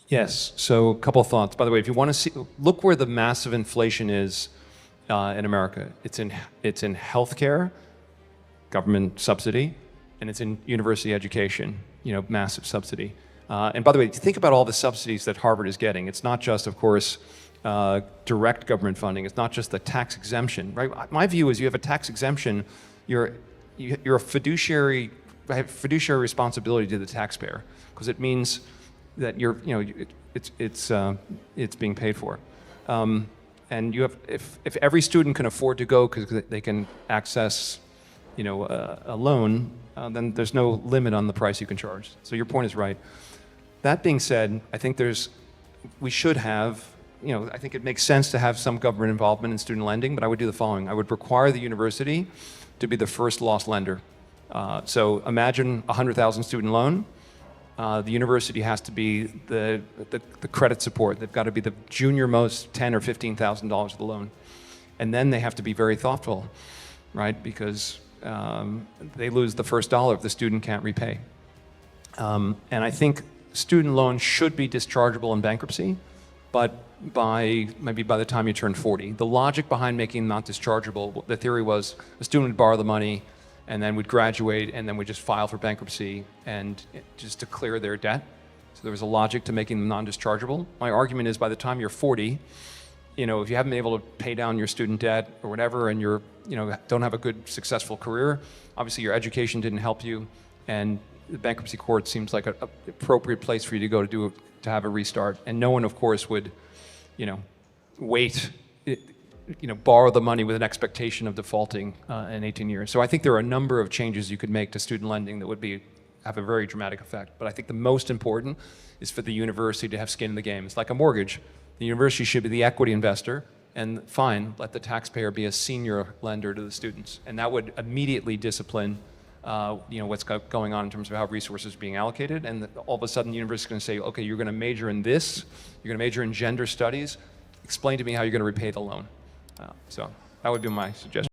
Yes. So a couple of thoughts. By the way, if you want to see, look where the massive inflation is in America. It's in healthcare, government subsidy, and it's in university education. Massive subsidy. And by the way, think about all the subsidies that Harvard is getting. It's not just, of course, direct government funding. It's not just the tax exemption, right? My view is you have a tax exemption, you're a fiduciary, have fiduciary responsibility to the taxpayer because it means that it's being paid for. And you have, if every student can afford to go because they can access, a loan, then there's no limit on the price you can charge. So your point is right. That being said, I think we should have, I think it makes sense to have some government involvement in student lending, but I would do the following. I would require the university to be the first loss lender. So imagine a 100,000 student loan. The university has to be the credit support. They've got to be the junior most $10,000 or $15,000 of the loan. And then they have to be very thoughtful, right? Because they lose the first dollar if the student can't repay. And I think student loans should be dischargeable in bankruptcy, but maybe by the time you turn 40. The logic behind making them not dischargeable, the theory was a student would borrow the money and then would graduate and then would just file for bankruptcy and just to clear their debt. So there was a logic to making them non-dischargeable. My argument is by the time you're 40, if you haven't been able to pay down your student debt or whatever and don't have a good successful career, obviously your education didn't help you, and the bankruptcy court seems like an appropriate place for you to go to have a restart. And no one, of course, would, borrow the money with an expectation of defaulting in 18 years. So I think there are a number of changes you could make to student lending that would have a very dramatic effect. But I think the most important is for the university to have skin in the game. It's like a mortgage. The university should be the equity investor, and fine, let the taxpayer be a senior lender to the students. And that would immediately discipline what's going on in terms of how resources are being allocated, and all of a sudden the university is going to say, okay, you're going to major in this, you're going to major in gender studies, explain to me how you're going to repay the loan. So that would be my suggestion.